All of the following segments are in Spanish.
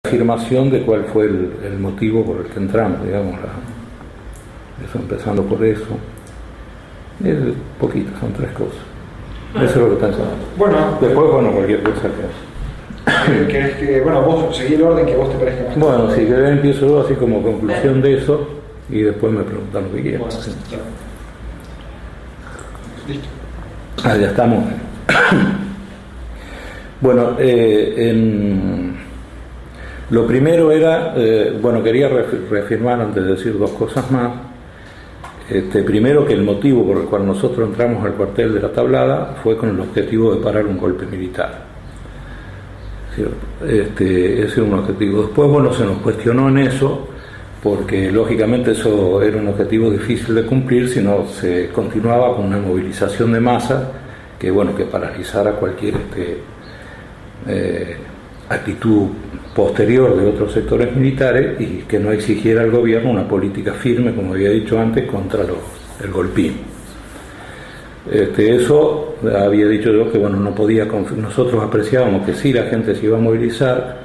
afirmación de cuál fue el motivo por el que entramos, digamos, eso, empezando por eso. Es poquito, son 3 cosas. Eso es lo que pensamos. Bueno, después, cualquier cosa que ¿querés que, vos seguí el orden que vos te parezca más? Bueno, si querés empiezo yo así como conclusión de eso y después me preguntan lo que quieran. Bueno, sí. Listo. Ya estamos. Bueno, lo primero era, quería reafirmar antes de decir 2 cosas más. Primero, que el motivo por el cual nosotros entramos al cuartel de La Tablada fue con el objetivo de parar un golpe militar. Ese era un objetivo. Después, se nos cuestionó en eso, porque lógicamente eso era un objetivo difícil de cumplir si no se continuaba con una movilización de masa que paralizara cualquier actitud posterior de otros sectores militares y que no exigiera al gobierno una política firme, como había dicho antes, contra el golpismo. Eso había dicho yo que no podía. Nosotros apreciábamos que sí, la gente se iba a movilizar,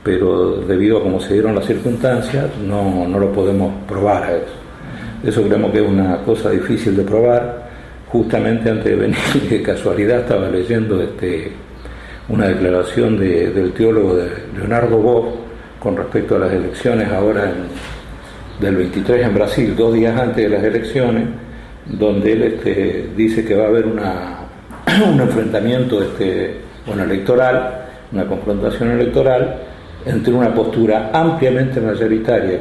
pero debido a cómo se dieron las circunstancias no lo podemos probar a eso. Eso creemos que es una cosa difícil de probar. Justamente antes de venir, de casualidad, estaba leyendo una declaración del teólogo de Leonardo Boff con respecto a las elecciones ahora del 23 en Brasil, 2 días antes de las elecciones, donde él dice que va a haber un enfrentamiento electoral, una confrontación electoral entre una postura ampliamente mayoritaria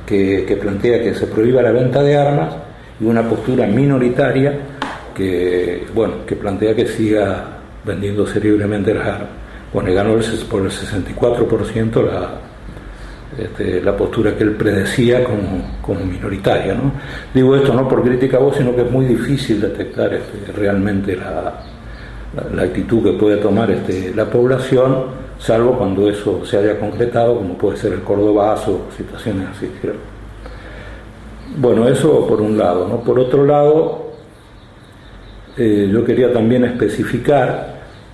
que plantea que se prohíba la venta de armas y una postura minoritaria que plantea que siga vendiéndose libremente las armas. Ganó por el 64% la postura que él predecía como minoritaria, ¿no? Digo esto no por crítica a vos, sino que es muy difícil detectar realmente la actitud que puede tomar la población, salvo cuando eso se haya concretado, como puede ser el cordobazo o situaciones así, ¿cierto? Eso por un lado, ¿no? Por otro lado, yo quería también especificar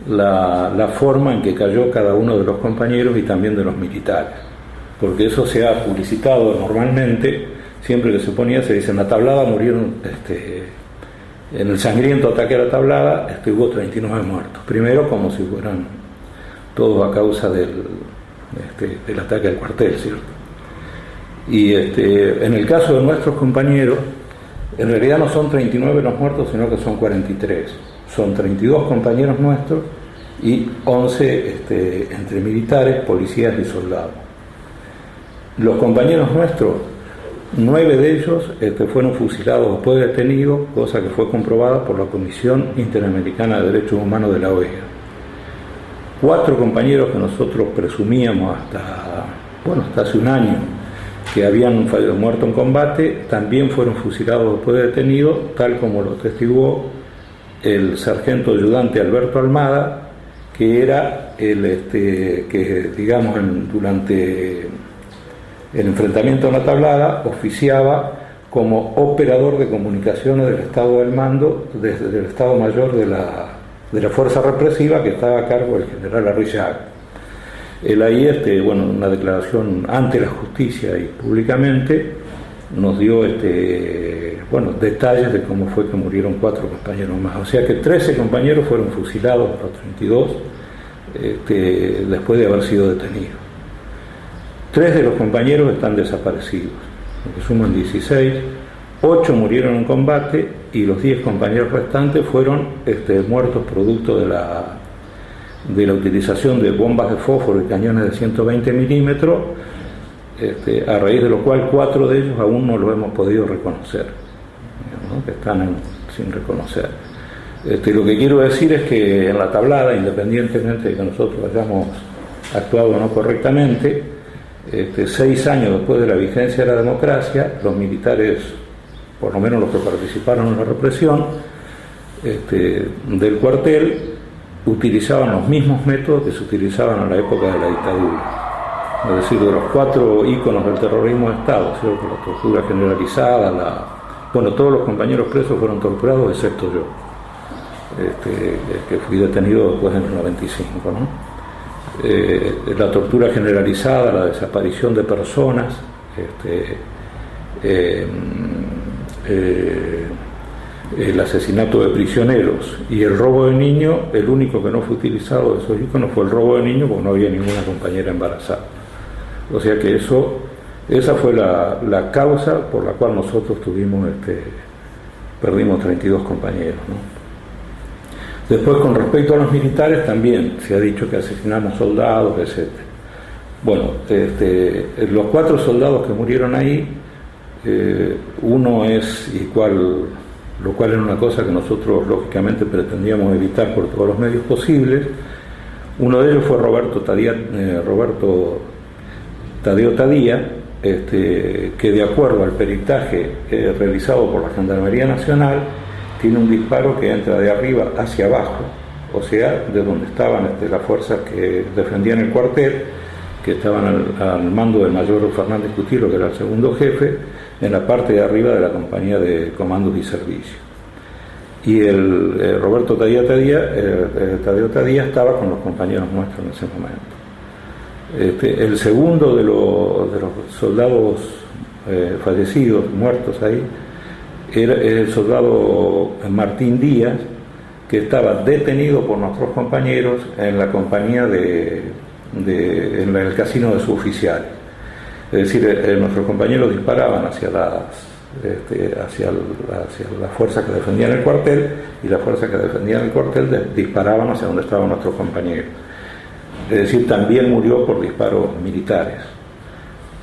la forma en que cayó cada uno de los compañeros y también de los militares, porque eso se ha publicitado normalmente. Siempre que se ponía, se dice: en La Tablada murieron, en el sangriento ataque a La Tablada hubo 39 muertos, primero como si fueran todos a causa del ataque al cuartel, ¿cierto? Y en el caso de nuestros compañeros, en realidad no son 39 los muertos, sino que son 43. Son 32 compañeros nuestros y 11 entre militares, policías y soldados. Los compañeros nuestros, 9 de ellos fueron fusilados después de detenidos, cosa que fue comprobada por la Comisión Interamericana de Derechos Humanos de la OEA. 4 compañeros que nosotros presumíamos hasta hace un año que habían muerto en combate, también fueron fusilados después de detenidos, tal como lo testiguó el sargento ayudante Alberto Almada, que era durante el enfrentamiento en La Tablada oficiaba como operador de comunicaciones del Estado del Mando, desde el Estado Mayor de la Fuerza Represiva, que estaba a cargo del general Arrillaga. Él ahí, una declaración ante la justicia y públicamente, nos dio detalles de cómo fue que murieron 4 compañeros más. O sea que 13 compañeros fueron fusilados por los 32 después de haber sido detenidos. 3 de los compañeros están desaparecidos, lo que suman 16. 8 murieron en combate y los 10 compañeros restantes fueron muertos producto de la utilización de bombas de fósforo y cañones de 120 milímetros, a raíz de lo cual 4 de ellos aún no lo hemos podido reconocer, ¿no? Que están sin reconocer. Lo que quiero decir es que en La Tablada, independientemente de que nosotros hayamos actuado no correctamente, 6 años después de la vigencia de la democracia, los militares, por lo menos los que participaron en la represión del cuartel, utilizaban los mismos métodos que se utilizaban en la época de la dictadura. Es decir, de los 4 íconos del terrorismo de Estado, ¿cierto? La tortura generalizada, todos los compañeros presos fueron torturados, excepto yo, que fui detenido después en el 95, ¿no? la tortura generalizada, la desaparición de personas, el asesinato de prisioneros y el robo de niños. El único que no fue utilizado de esos iconos fue el robo de niños, porque no había ninguna compañera embarazada. O sea que esa fue la causa por la cual nosotros perdimos 32 compañeros, ¿no? Después, con respecto a los militares, también se ha dicho que asesinamos soldados, etc. Bueno, los 4 soldados que murieron ahí, uno es lo cual era una cosa que nosotros lógicamente pretendíamos evitar por todos los medios posibles. Uno de ellos fue Roberto Tadeo Tadía, que de acuerdo al peritaje realizado por la Gendarmería Nacional, tiene un disparo que entra de arriba hacia abajo, o sea, de donde estaban las fuerzas que defendían el cuartel, que estaban al mando del mayor Fernández Cutilo, que era el segundo jefe, en la parte de arriba de la compañía de comandos y servicios. Y el Roberto Tadeo Tadía estaba con los compañeros nuestros en ese momento. El segundo de los soldados fallecidos, muertos ahí, era el soldado Martín Díaz, que estaba detenido por nuestros compañeros en la compañía en el casino de suboficiales. Es decir, nuestros compañeros disparaban hacia las fuerzas que defendían el cuartel, y las fuerzas que defendían el cuartel disparaban hacia donde estaban nuestros compañeros. Es decir, también murió por disparos militares,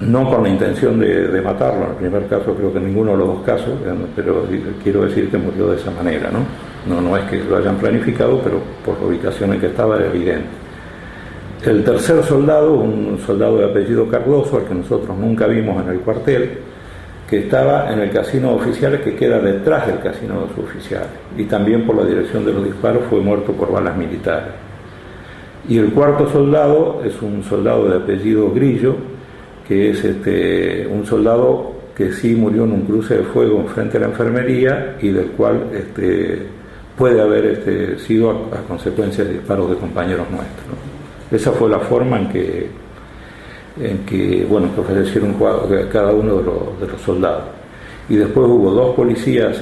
no con la intención de matarlo. En el primer caso creo que en ninguno de los 2 casos, pero quiero decir que murió de esa manera, ¿no? No es que lo hayan planificado, pero por la ubicación en que estaba era evidente. El tercer soldado, un soldado de apellido Cardoso, al que nosotros nunca vimos en el cuartel, que estaba en el casino de oficiales, que queda detrás del casino de suboficiales, y también por la dirección de los disparos fue muerto por balas militares. Y el cuarto soldado es un soldado de apellido Grillo, que es un soldado que sí murió en un cruce de fuego frente a la enfermería, y del cual puede haber sido a consecuencia de disparos de compañeros nuestros, ¿no? Esa fue la forma en que fallecieron cada uno de los soldados. Y después hubo 2 policías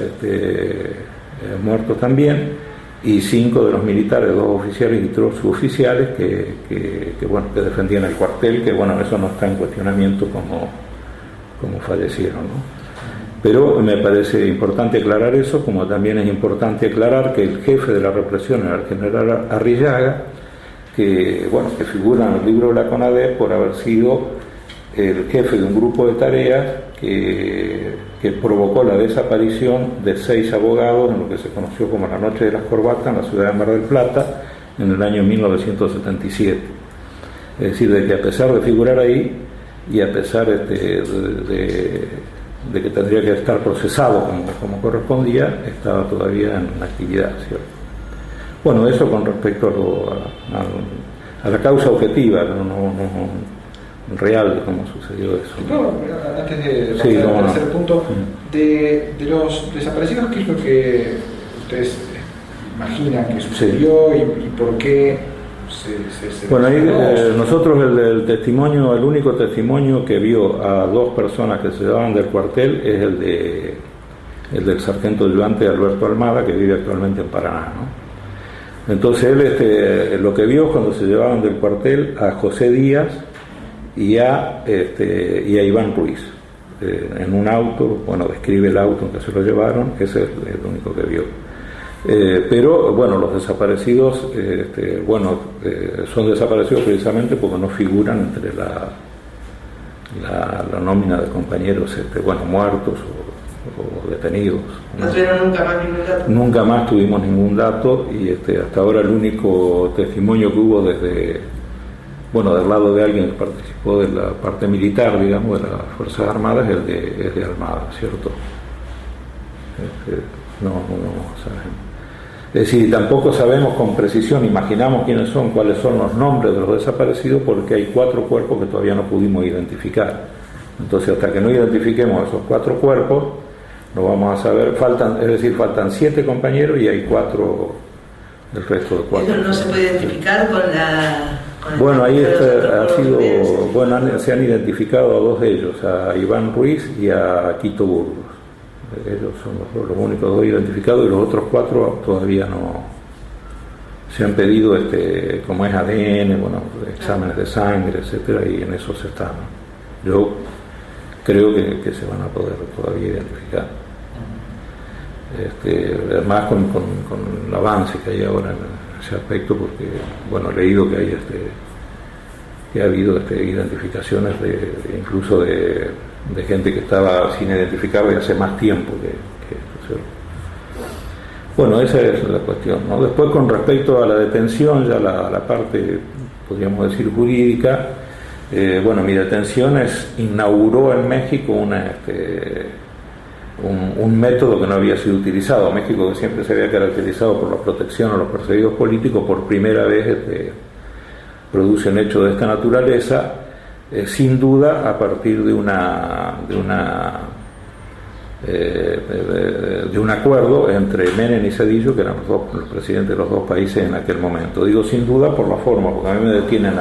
muertos también, y 5 de los militares, 2 oficiales y 3 suboficiales que defendían el cuartel, que eso no está en cuestionamiento como fallecieron, ¿no? Pero me parece importante aclarar eso, como también es importante aclarar que el jefe de la represión era el general Arrillaga, que figura en el libro de la CONADEP por haber sido el jefe de un grupo de tareas que provocó la desaparición de 6 abogados en lo que se conoció como la Noche de las Corbatas en la ciudad de Mar del Plata en el año 1977. Es decir, de que a pesar de figurar ahí y a pesar de que tendría que estar procesado como correspondía, estaba todavía en actividad, ¿cierto? Bueno, eso con respecto a la causa objetiva, no real de cómo sucedió eso. No, antes de pasar al tercer punto, de los desaparecidos, ¿qué es lo que ustedes imaginan que sucedió y por qué se bueno, ahí nosotros el único testimonio que vio a 2 personas que se llevaban del cuartel es el del sargento ayudante Alberto Almada, que vive actualmente en Paraná, ¿no? Entonces él lo que vio cuando se llevaban del cuartel a José Díaz y a Iván Ruiz en un auto. Describe el auto en que se lo llevaron, ese es el único que vio. Pero los desaparecidos son desaparecidos precisamente porque no figuran entre la nómina de compañeros muertos o detenidos. ¿No tuvieron nunca más ningún dato? Nunca más tuvimos ningún dato, y hasta ahora el único testimonio que hubo del lado de alguien que participó de la parte militar, digamos, de las Fuerzas Armadas, es de Almada, ¿cierto? No sabemos. Es decir, tampoco sabemos con precisión, imaginamos cuáles son los nombres de los desaparecidos, porque hay 4 cuerpos que todavía no pudimos identificar. Entonces, hasta que no identifiquemos esos 4 cuerpos, no vamos a saber. Faltan 7 compañeros y hay 4 del resto de 4. ¿Eso no se puede identificar con Bueno, ahí se han identificado a dos de ellos, a Iván Ruiz y a Quito Burgos. Ellos son los únicos dos identificados, y los otros 4 todavía no se han pedido, como es ADN, bueno, exámenes de sangre, etcétera, y en eso se está, ¿no? Yo creo que se van a poder todavía identificar. Además con el avance que hay ahora en ese aspecto, porque bueno, he leído que hay que ha habido identificaciones incluso de gente que estaba sin identificar de hace más tiempo que esto. Bueno, esa es la cuestión, ¿no? Después, con respecto a la detención, ya la parte, podríamos decir, jurídica, bueno, mi detención inauguró en México un método que no había sido utilizado. México, que siempre se había caracterizado por la protección a los perseguidos políticos, por primera vez produce un hecho de esta naturaleza, sin duda a partir de un acuerdo entre Menem y Zedillo, que eran los presidentes de los dos países en aquel momento. Digo sin duda por la forma, porque a mí me detienen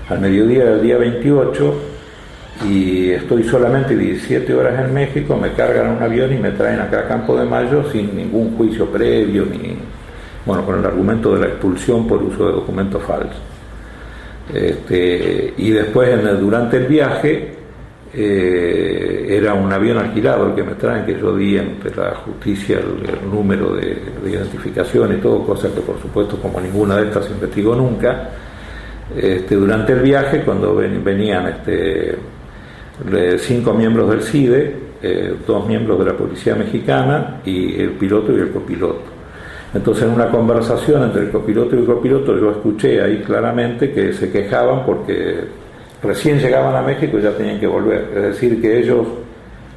al mediodía del día 28 y estoy solamente 17 horas en México, me cargan en un avión y me traen acá a Campo de Mayo sin ningún juicio previo, con el argumento de la expulsión por uso de documentos falsos. Y después durante el viaje era un avión alquilado el que me traen, que yo di ante la justicia el número de identificación y todo, cosa que por supuesto como ninguna de estas se investigó nunca. Durante el viaje, cuando venían 5 miembros del CIDE, 2 miembros de la policía mexicana y el piloto y el copiloto. Entonces, en una conversación entre el copiloto y el copiloto, yo escuché ahí claramente que se quejaban porque recién llegaban a México y ya tenían que volver. Es decir, que ellos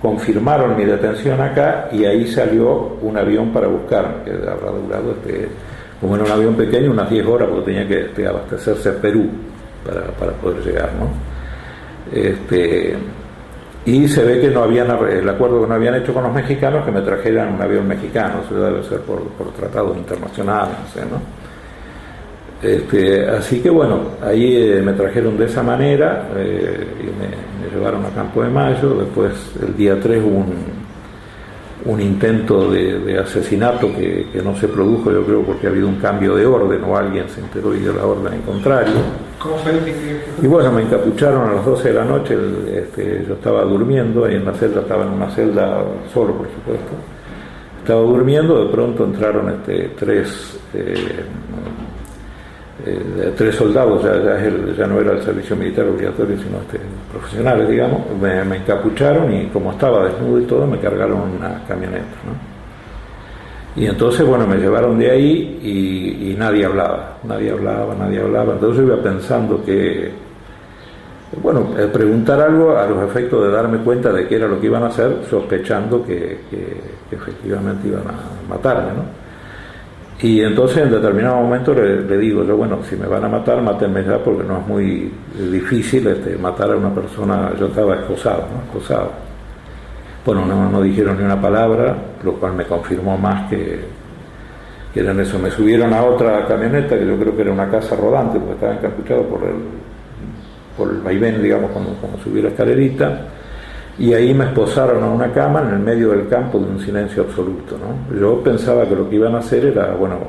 confirmaron mi detención acá y ahí salió un avión para buscarme, que habrá durado, como era un avión pequeño, unas 10 horas, porque tenía que abastecerse a Perú para poder llegar, ¿no? Y se ve que el acuerdo que no habían hecho con los mexicanos, que me trajeran un avión mexicano. Eso debe ser por tratados internacionales, no sé, ¿no? Así que bueno, ahí me trajeron de esa manera, y me llevaron a Campo de Mayo. Después, el día 3, hubo un intento de asesinato que no se produjo, yo creo, porque ha habido un cambio de orden o alguien se enteró y dio la orden en contrario. ¿Cómo fue? Y bueno, me encapucharon a las 12 de la noche, yo estaba durmiendo, ahí en la celda, estaba en una celda solo, por supuesto. Estaba durmiendo, de pronto entraron 3 soldados, ya no era el servicio militar obligatorio, sino profesionales, digamos. Me encapucharon y como estaba desnudo y todo, me cargaron una camioneta, ¿no? Y entonces, bueno, me llevaron de ahí y nadie hablaba. Entonces yo iba pensando que, bueno, preguntar algo a los efectos de darme cuenta de qué era lo que iban a hacer, sospechando que efectivamente iban a matarme, ¿no? Y entonces en determinado momento le digo yo, bueno, si me van a matar, mátenme ya, porque no es muy difícil matar a una persona. Yo estaba esposado, ¿no? Bueno, no dijeron ni una palabra, lo cual me confirmó más que eran eso. Me subieron a otra camioneta, que yo creo que era una casa rodante, porque estaba encapuchado por el vaivén, digamos, cuando subí la escalerita, y ahí me esposaron a una cama en el medio del campo, de un silencio absoluto, ¿no? Yo pensaba que lo que iban a hacer era, bueno,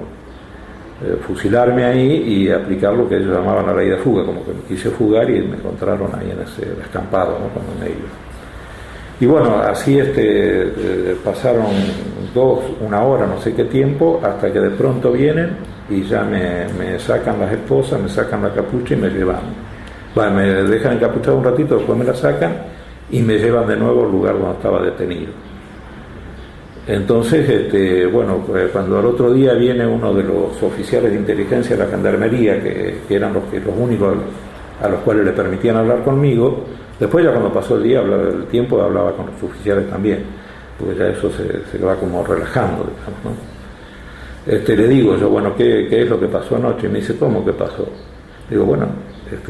fusilarme ahí y aplicar lo que ellos llamaban la ley de fuga, como que me quise fugar y me encontraron ahí en ese descampado, ¿no? Cuando me iba. Y bueno, así pasaron una hora, no sé qué tiempo, hasta que de pronto vienen y ya me sacan las esposas, me sacan la capucha y me llevan. Bueno, me dejan encapuchado un ratito, después me la sacan y me llevan de nuevo al lugar donde estaba detenido. Entonces, bueno, cuando al otro día viene uno de los oficiales de inteligencia de la gendarmería, que eran los únicos a los cuales le permitían hablar conmigo. Después, ya cuando pasó el tiempo, hablaba con los oficiales también, porque ya eso se va como relajando, digamos, ¿no? Le digo yo, bueno, ¿qué es lo que pasó anoche? Y me dice, ¿cómo que pasó? Digo, bueno,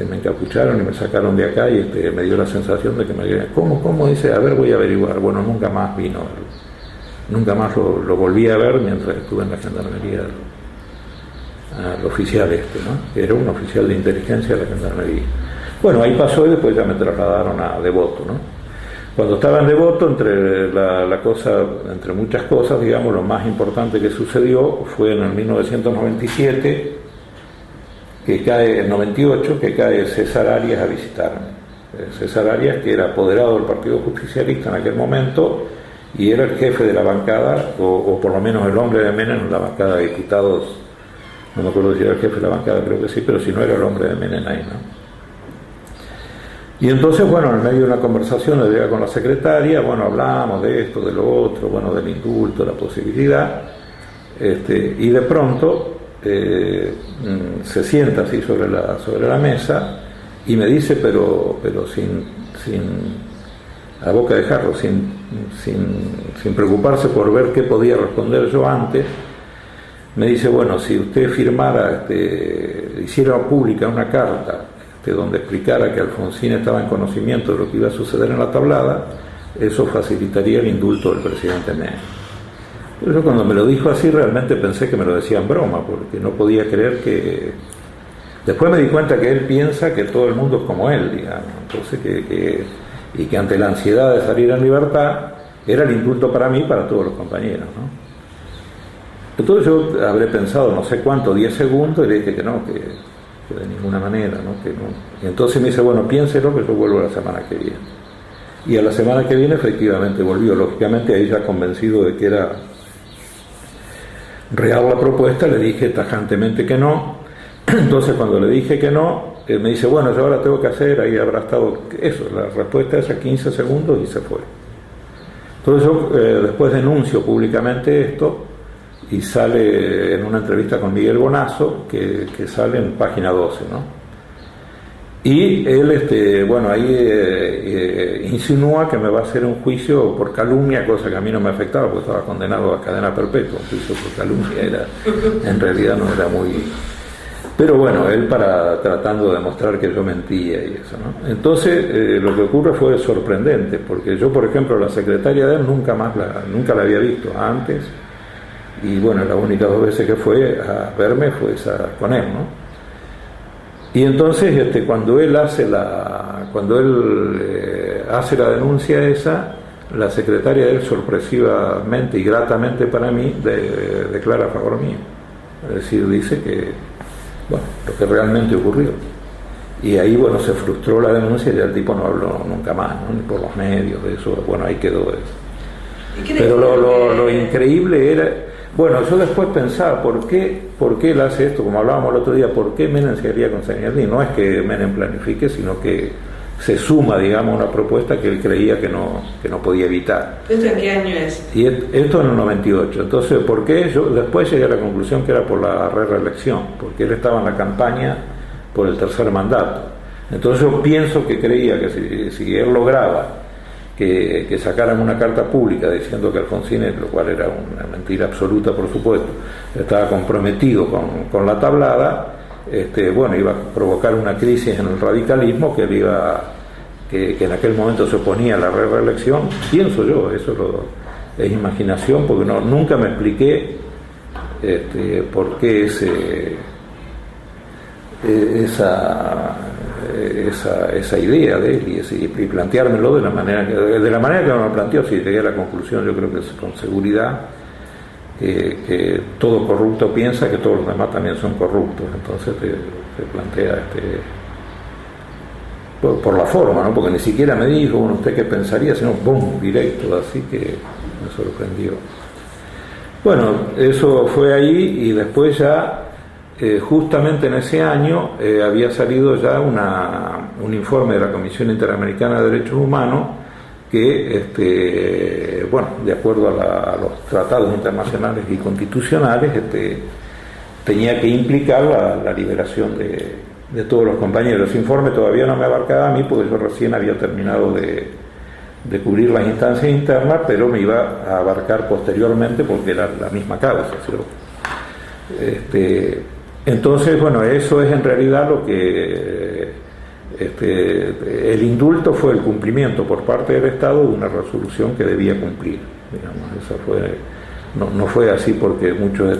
me encapucharon y me sacaron de acá y me dio la sensación de que me... ¿Cómo? Dice, a ver, voy a averiguar. Bueno, nunca más vino, nunca más lo volví a ver mientras estuve en la gendarmería al oficial ¿no? Era un oficial de inteligencia de la Gendarmería. Bueno, ahí pasó y después ya me trasladaron a Devoto, ¿no? Cuando estaba en Devoto, entre muchas cosas, digamos, lo más importante que sucedió fue en el 1997, el 98, que cae César Arias a visitarme. César Arias, que era apoderado del Partido Justicialista en aquel momento, y era el jefe de la bancada, o por lo menos el hombre de Menem en la bancada de diputados. No me acuerdo si era el jefe de la bancada, creo que sí, pero si no era el hombre de Menem ahí, ¿no? Y entonces, bueno, en medio de una conversación le digo con la secretaria, bueno, hablamos de esto, de lo otro, bueno, del indulto, la posibilidad, y de pronto se sienta así sobre la mesa y me dice, pero sin a boca de jarro, sin preocuparse por ver qué podía responder yo antes, me dice, bueno, si usted firmara, hiciera pública una carta donde explicara que Alfonsín estaba en conocimiento de lo que iba a suceder en la tablada, eso facilitaría el indulto del presidente Menem. Pero yo cuando me lo dijo así realmente pensé que me lo decía en broma, porque no podía creer que... Después me di cuenta que él piensa que todo el mundo es como él, digamos, entonces y que ante la ansiedad de salir en libertad era el indulto para mí y para todos los compañeros, ¿no? Entonces yo habré pensado no sé cuánto, 10 segundos, y le dije que no, que de ninguna manera, ¿no? Que no. Y entonces me dice, bueno, piénselo, que yo vuelvo la semana que viene. Y a la semana que viene efectivamente volvió, lógicamente ahí ya convencido de que era real la propuesta, le dije tajantemente que no. Entonces cuando le dije que no, me dice, bueno, yo ahora tengo que hacer, ahí habrá estado eso, la respuesta es a 15 segundos y se fue. Entonces yo después denuncio públicamente esto, y sale en una entrevista con Miguel Bonazo, que sale en página 12, ¿no? Y él, bueno, ahí insinúa que me va a hacer un juicio por calumnia, cosa que a mí no me afectaba, porque estaba condenado a cadena perpetua. Un juicio por calumnia en realidad no era muy... Pero bueno, él tratando de demostrar que yo mentía y eso, ¿no? Entonces, lo que ocurre fue sorprendente, porque yo, por ejemplo, la secretaria de él nunca la había visto antes. Y bueno, las únicas 2 veces que fue a verme fue esa con él, ¿no? Y entonces cuando él hace la denuncia esa, la secretaria de él sorpresivamente y gratamente para mí declara a favor mío. Es decir, dice que, bueno, lo que realmente ocurrió. Y ahí, bueno, se frustró la denuncia y ya el tipo no habló nunca más, ¿no? Ni por los medios, de eso, bueno, ahí quedó eso. Pero lo increíble era... Bueno, yo después pensaba, ¿por qué él hace esto? Como hablábamos el otro día, ¿por qué Menem se haría con Zenialdin? No es que Menem planifique, sino que se suma, digamos, una propuesta que él creía que no podía evitar. ¿Esto en qué año es? Y esto en el 98. Entonces, ¿por qué? Yo después llegué a la conclusión que era por la reelección, porque él estaba en la campaña por el 3er mandato. Entonces yo pienso que creía que si él lograba que sacaran una carta pública diciendo que Alfonsín, lo cual era una mentira absoluta, por supuesto, estaba comprometido con la tablada, bueno, iba a provocar una crisis en el radicalismo que en aquel momento se oponía a la reelección. Pienso yo, eso es imaginación, porque nunca me expliqué por qué esa idea de él y planteármelo de la manera que me lo planteó. Si llegué a la conclusión, yo creo que con seguridad, que todo corrupto piensa que todos los demás también son corruptos. Entonces te plantea por la forma, ¿no? Porque ni siquiera me dijo, bueno, ¿usted qué pensaría? Sino ¡bum!, directo, así que me sorprendió. Bueno, eso fue ahí, y después ya justamente en ese año había salido ya un informe de la Comisión Interamericana de Derechos Humanos que, bueno, de acuerdo a los tratados internacionales y constitucionales, tenía que implicar la liberación de todos los compañeros. Ese informe todavía no me abarcaba a mí, porque yo recién había terminado de cubrir las instancias internas, pero me iba a abarcar posteriormente porque era la misma causa, ¿sí? Entonces, bueno, eso es en realidad lo que el indulto fue el cumplimiento por parte del Estado de una resolución que debía cumplir, digamos. Eso fue, no fue así porque muchos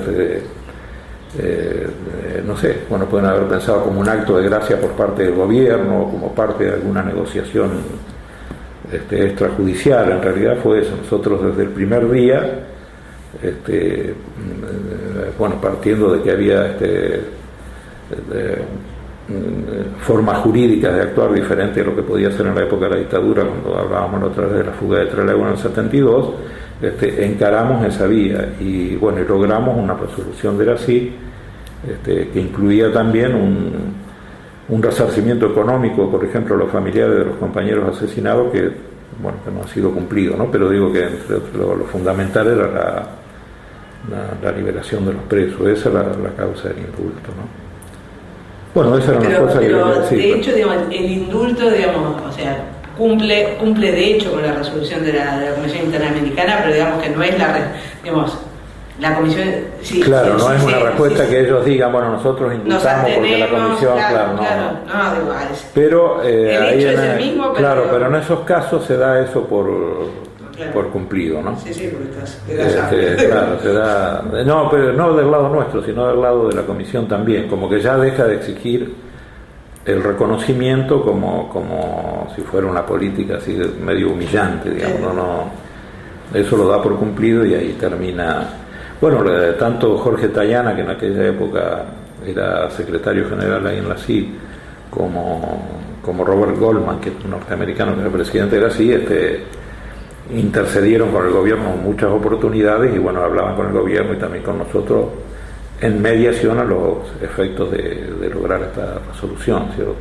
no sé, bueno, pueden haber pensado como un acto de gracia por parte del gobierno o como parte de alguna negociación extrajudicial. En realidad fue eso. Nosotros desde el primer día, bueno, partiendo de que había formas jurídicas de actuar diferente a lo que podía ser en la época de la dictadura, cuando hablábamos la otra vez de la fuga de Trelew en el 72, encaramos esa vía y bueno, y logramos una resolución de la CID que incluía también un resarcimiento económico, por ejemplo, a los familiares de los compañeros asesinados, que bueno, que no ha sido cumplido, ¿no? Pero digo que entre lo fundamental era la liberación de los presos. Esa era la causa del indulto, ¿no? Bueno, esa era una cosa que sí, de hecho, digamos, el indulto, digamos, o sea, cumple de hecho con la resolución de la Comisión Interamericana, pero digamos que no es la Comisión... Sí, claro, sí, no es sí, una respuesta que ellos digan, bueno, nosotros indultamos porque la Comisión... Claro, no. Digo, pero el hecho es el mismo, pero en esos casos se da eso por cumplido, ¿no? Sí, porque claro, se da... No, pero no del lado nuestro, sino del lado de la Comisión también, como que ya deja de exigir el reconocimiento como si fuera una política así medio humillante, digamos, no, eso lo da por cumplido y ahí termina. Bueno, tanto Jorge Tayana, que en aquella época era secretario general ahí en la CID, como Robert Goldman, que es un norteamericano que era presidente de la CID, intercedieron con el gobierno en muchas oportunidades y bueno, hablaban con el gobierno y también con nosotros en mediación a los efectos de lograr esta resolución, ¿cierto?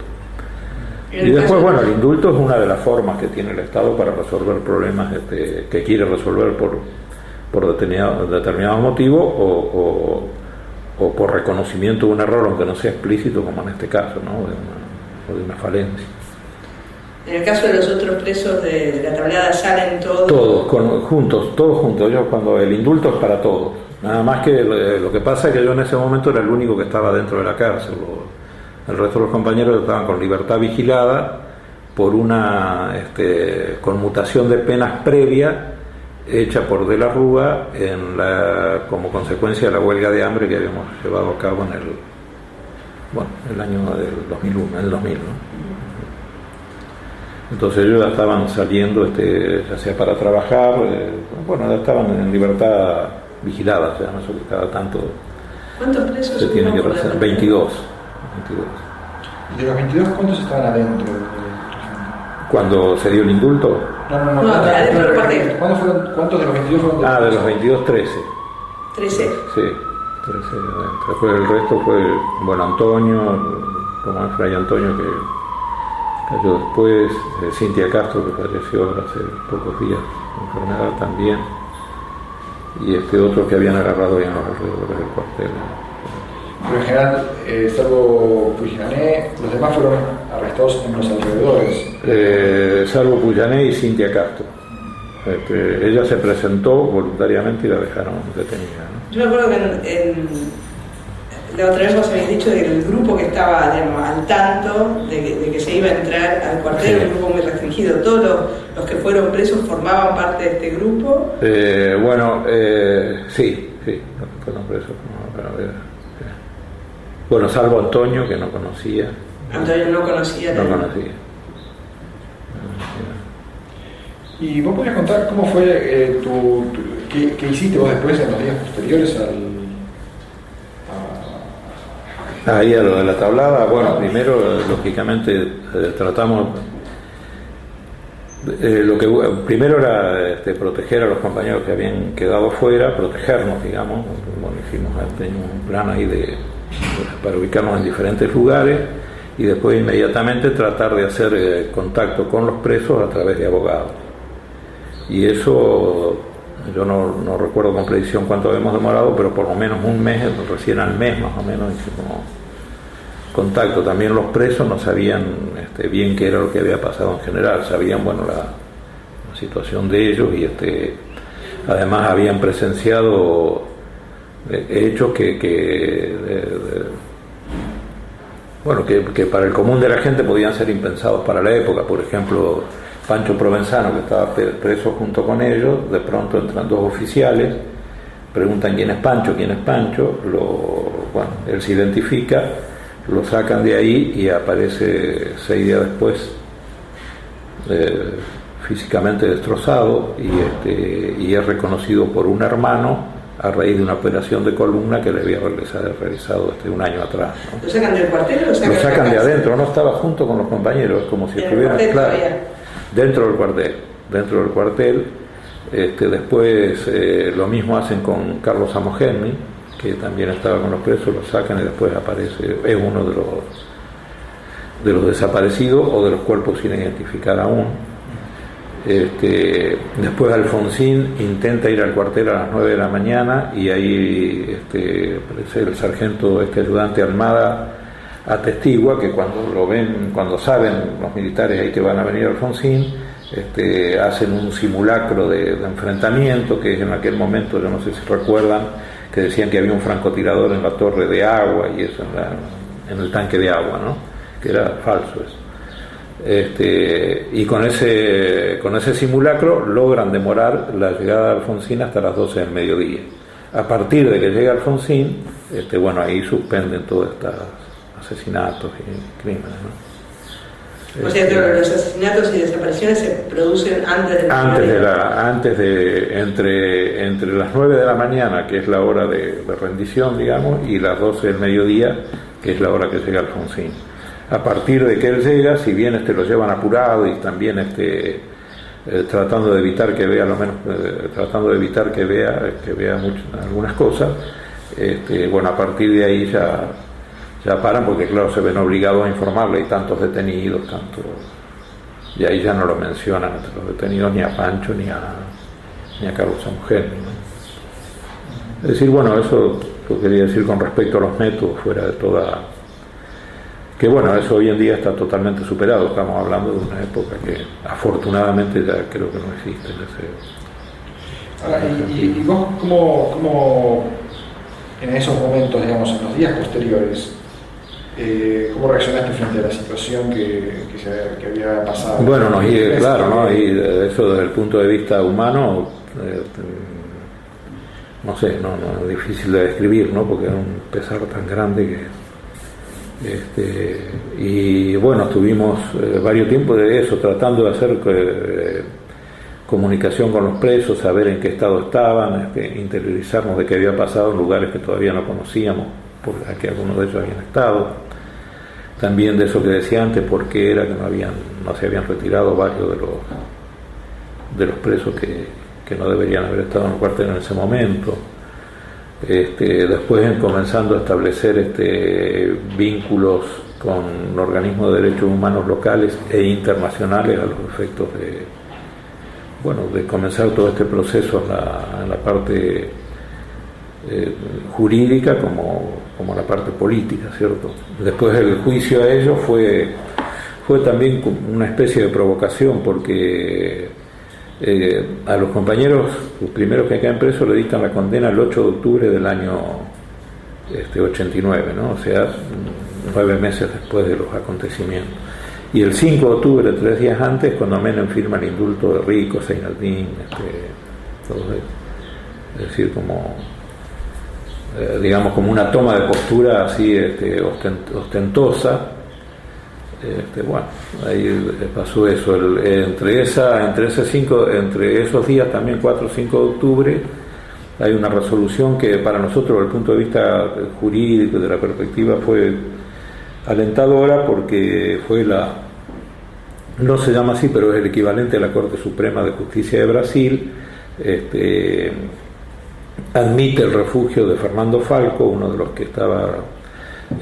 Y después, bueno, el indulto es una de las formas que tiene el Estado para resolver problemas que quiere resolver por determinado motivo o por reconocimiento de un error, aunque no sea explícito, como en este caso, ¿no? O de una falencia. En el caso de los otros presos de la tablada, ¿salen todos? Todos juntos. Yo, cuando el indulto es para todos. Nada más que lo que pasa es que yo en ese momento era el único que estaba dentro de la cárcel. El resto de los compañeros estaban con libertad vigilada por una conmutación de penas previa hecha por De la Rúa como consecuencia de la huelga de hambre que habíamos llevado a cabo en el año del 2001, en el 2000, ¿no? Entonces ellos ya estaban saliendo, ya sea para trabajar, ya estaban en libertad vigilada, o sea, no sé, cada tanto. ¿Cuántos presos se tiene que realizar? 22. ¿Y de los 22 cuántos estaban adentro? ¿Cuando se dio el indulto? No, adentro del cuartel. ¿Cuántos de los 22 fueron? De los 22, 13. ¿13? Sí, 13 adentro. El resto fue, Antonio, como es Fray Antonio, que cayó después, Cintia Castro, que falleció hace pocos días, enfermedad también, y otro que habían agarrado ya en los alrededores del cuartel. Pero en general, salvo Pujané, los demás fueron arrestados en los alrededores. Salvo Pujané y Cintia Castro. Ella se presentó voluntariamente y la dejaron detenida, ¿no? Yo me acuerdo que la otra vez vos habéis dicho del grupo que estaba, al tanto de que se iba a entrar al cuartel, sí. Un grupo muy restringido. ¿Todos los que fueron presos formaban parte de este grupo? Sí, los que fueron presos. Bueno, salvo Antonio, que no conocía. Antonio no conocía. No conocía. ¿Y vos podrías contar cómo fue qué hiciste vos después en los días posteriores Ahí a lo de la tablada? Bueno, primero, lógicamente, tratamos... primero era proteger a los compañeros que habían quedado fuera, protegernos, digamos. Bueno, hicimos un plan ahí para ubicarnos en diferentes lugares y después inmediatamente tratar de hacer contacto con los presos a través de abogados. Y eso, yo no recuerdo con precisión cuánto habíamos demorado, pero por lo menos un mes, recién al mes más o menos hicimos contacto. También los presos no sabían bien qué era lo que había pasado en general, sabían la situación de ellos y además habían presenciado hechos que para el común de la gente podían ser impensados para la época. Por ejemplo, Pancho Provenzano, que estaba preso junto con ellos, de pronto entran dos oficiales, preguntan quién es Pancho, lo bueno, él se identifica, lo sacan de ahí y aparece 6 días después físicamente destrozado y es reconocido por un hermano a raíz de una operación de columna que le había realizado un año atrás, ¿no? ¿Lo sacan del cuartel o lo sacan de adentro? No estaba junto con los compañeros, como si estuvieran, claro, dentro del cuartel. Después lo mismo hacen con Carlos Amogenmi, que también estaba con los presos, lo sacan y después aparece, es uno de los desaparecidos o de los cuerpos sin identificar aún. Después Alfonsín intenta ir al cuartel a las 9 de la mañana y ahí aparece el sargento ayudante Almada, atestigua que cuando lo ven, cuando saben los militares ahí que van a venir a Alfonsín, hacen un simulacro de enfrentamiento, que es en aquel momento, yo no sé si recuerdan, que decían que había un francotirador en la torre de agua y eso en el tanque de agua, ¿no? Que era falso eso. Y con ese simulacro logran demorar la llegada de Alfonsín hasta las 12 del mediodía. A partir de que llega Alfonsín, bueno, ahí suspenden todos estos asesinatos y crímenes, ¿no? O sea, los asesinatos y desapariciones se producen entre las 9 de la mañana, que es la hora de rendición, digamos, y las 12 del mediodía, que es la hora que llega Alfonsín. A partir de que él llega, si bien lo llevan apurado y también tratando de evitar que vea algunas cosas, bueno, a partir de ahí ya paran, porque claro, se ven obligados a informarle, hay tantos detenidos, y ahí ya no lo mencionan entre los detenidos ni a Pancho ni a Carlos Amogenmi, ¿no? Es decir, bueno, eso lo quería decir con respecto a los métodos, fuera de toda... Que bueno, eso hoy en día está totalmente superado, estamos hablando de una época que afortunadamente ya creo que no existe en ese... Ahora, ¿y vos cómo en esos momentos, digamos, en los días posteriores, cómo reaccionaste frente a la situación que había pasado? Bueno, claro, ¿no? Y eso desde el punto de vista humano, no sé, no es difícil de describir, ¿no? Porque es un pesar tan grande que... y bueno, estuvimos varios tiempos de eso, tratando de hacer comunicación con los presos, saber en qué estado estaban, interiorizarnos de qué había pasado en lugares que todavía no conocíamos, porque algunos de ellos habían estado. También de eso que decía antes, por qué era que no se habían retirado varios de los presos que no deberían haber estado en el cuartel en ese momento. Después comenzando a establecer vínculos con organismos de derechos humanos locales e internacionales a los efectos de comenzar todo este proceso en la parte jurídica como la parte política, ¿cierto? Después el juicio a ellos fue también una especie de provocación, porque a los compañeros, los primeros que quedan presos, le dictan la condena el 8 de octubre del año 89, ¿no? O sea, 9 meses después de los acontecimientos. Y el 5 de octubre, 3 días antes, cuando Menem firma el indulto de Rico, Seinaldín, todo eso. Es decir, digamos como una toma de postura así ostentosa. Bueno, ahí pasó eso. Entre esos días, también 4 o 5 de octubre, hay una resolución que para nosotros, desde el punto de vista jurídico, de la perspectiva, fue alentadora, porque fue no se llama así, pero es el equivalente a la Corte Suprema de Justicia de Brasil. Admite el refugio de Fernando Falco, uno de los que estaba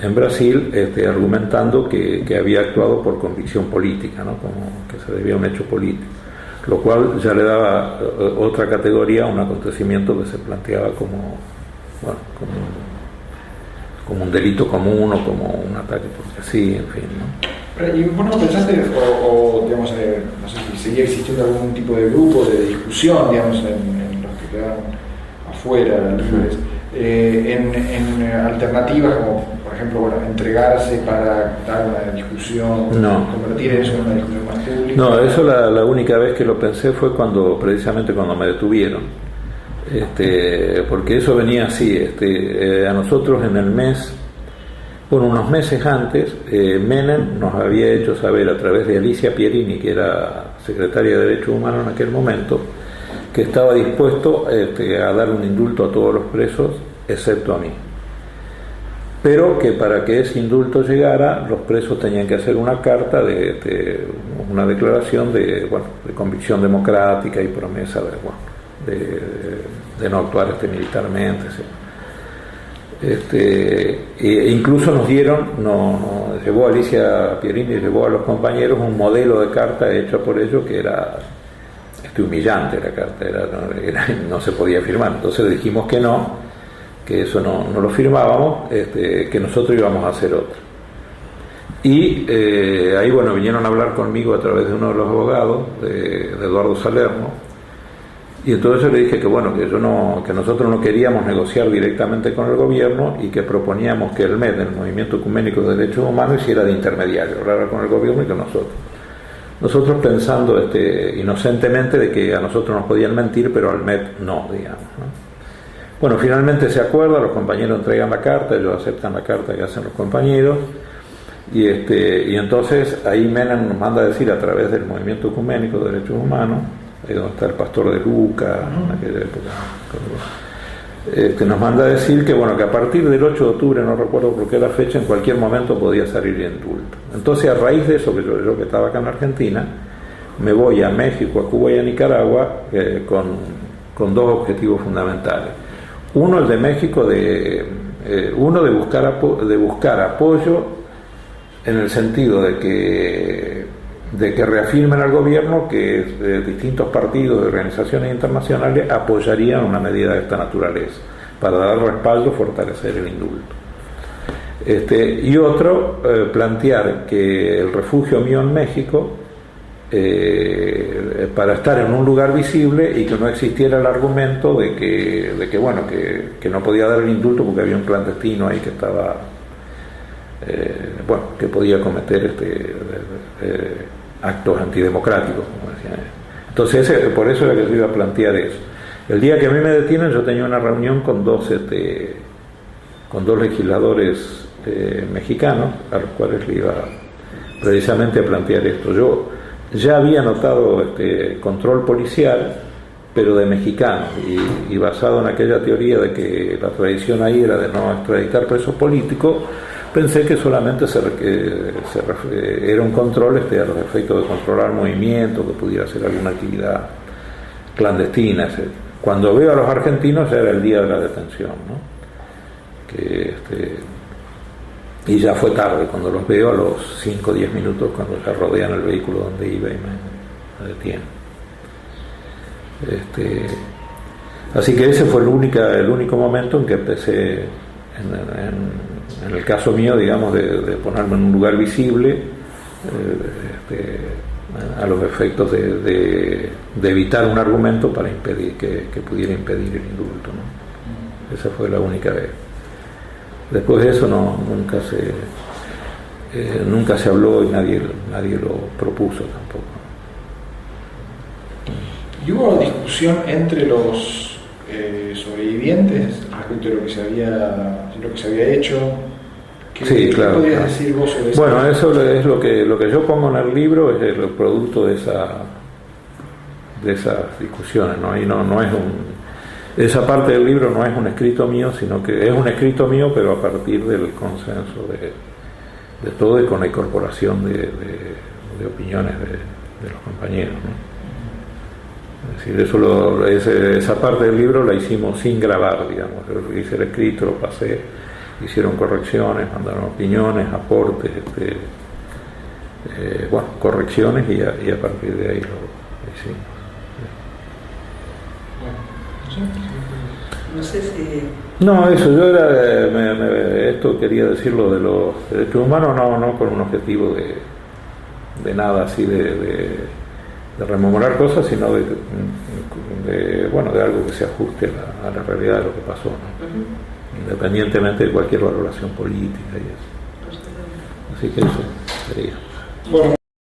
en Brasil, argumentando que había actuado por convicción política, ¿no? Como que se debía a un hecho político, lo cual ya le daba otra categoría a un acontecimiento que se planteaba como un delito común o como un ataque, porque sí, en fin, ¿no? ¿Y vos no pensaste, digamos, no sé si seguía existiendo algún tipo de grupo de discusión, digamos, en los que quedaron afuera, libres, en alternativas como, por ejemplo, bueno, entregarse para dar una discusión, convertir eso en una discusión más pública? No, eso la única vez que lo pensé fue precisamente cuando me detuvieron. porque eso venía así. A nosotros en el mes, bueno, unos meses antes, Menem nos había hecho saber a través de Alicia Pierini, que era secretaria de Derechos Humanos en aquel momento, que estaba dispuesto a dar un indulto a todos los presos, excepto a mí. Pero que para que ese indulto llegara, los presos tenían que hacer una carta una declaración de convicción democrática y promesa de no actuar militarmente. ¿Sí? E incluso nos dieron, llevó Alicia Pierini, llevó a los compañeros un modelo de carta hecha por ellos que era humillante. La carta no se podía firmar. Entonces dijimos que no, que eso no lo firmábamos, que nosotros íbamos a hacer otra. Y ahí vinieron a hablar conmigo a través de uno de los abogados, de Eduardo Salerno, y entonces yo le dije que nosotros no queríamos negociar directamente con el gobierno y que proponíamos que el MED, el Movimiento Ecuménico de Derechos Humanos, hiciera de intermediario, hablara con el gobierno y con nosotros. Nosotros pensando inocentemente de que a nosotros nos podían mentir, pero al MED no, digamos, ¿no? Bueno, finalmente se acuerda, los compañeros entregan la carta, ellos aceptan la carta que hacen los compañeros, y entonces ahí Menem nos manda a decir a través del Movimiento Ecuménico de Derechos Humanos, ahí donde está el pastor de Luca, en aquella época, nos manda a decir que que a partir del 8 de octubre, no recuerdo por qué la fecha, en cualquier momento podía salir el indulto. Entonces, a raíz de eso, yo que estaba acá en Argentina, me voy a México, a Cuba y a Nicaragua con dos objetivos fundamentales. Uno, el de México, uno de buscar apoyo en el sentido de que reafirmen al gobierno que distintos partidos y organizaciones internacionales apoyarían una medida de esta naturaleza para dar respaldo, fortalecer el indulto. Y otro, plantear que el refugio mío en México, para estar en un lugar visible y que no existiera el argumento de que no podía dar el indulto porque había un clandestino ahí que estaba que podía cometer actos antidemocráticos, como decían ellos. Entonces por eso era que yo iba a plantear eso. El día que a mí me detienen, yo tenía una reunión con dos legisladores mexicanos, a los cuales le iba precisamente a plantear esto. Yo ya había notado control policial, pero de mexicanos, y basado en aquella teoría de que la tradición ahí era de no extraditar presos políticos, pensé que solamente era un control a los efectos de controlar movimientos, que pudiera ser alguna actividad clandestina, etc. Cuando veo a los argentinos ya era el día de la detención, ¿no? Y ya fue tarde, cuando los veo a los 5 o 10 minutos, cuando ya rodean el vehículo donde iba y me detienen. Así que ese fue el único momento en que empecé, en el caso mío, digamos, de ponerme en un lugar visible, a los efectos de evitar un argumento para impedir que pudiera impedir el indulto, ¿no? Esa fue la única vez. Después de eso nunca se habló y nadie lo propuso tampoco. ¿Y hubo discusión entre los sobrevivientes respecto de lo que se había hecho? Sí, claro. ¿Qué podrías decir vos sobre eso? Bueno, eso es lo que yo pongo en el libro, es el producto de esas discusiones, ¿no? Y no es esa parte del libro no es un escrito mío, sino que es un escrito mío, pero a partir del consenso de todo y con la incorporación de opiniones de los compañeros, ¿no? Es decir, esa parte del libro la hicimos sin grabar, digamos. Yo hice el escrito, lo pasé, hicieron correcciones, mandaron opiniones, aportes, correcciones y a partir de ahí lo hicimos. No sé si... No, eso, yo esto quería decirlo de los derechos humanos, no con un objetivo de nada así de rememorar cosas, sino de algo que se ajuste a la realidad de lo que pasó, ¿no? Independientemente de cualquier valoración política y eso. Así que eso sería. Bueno.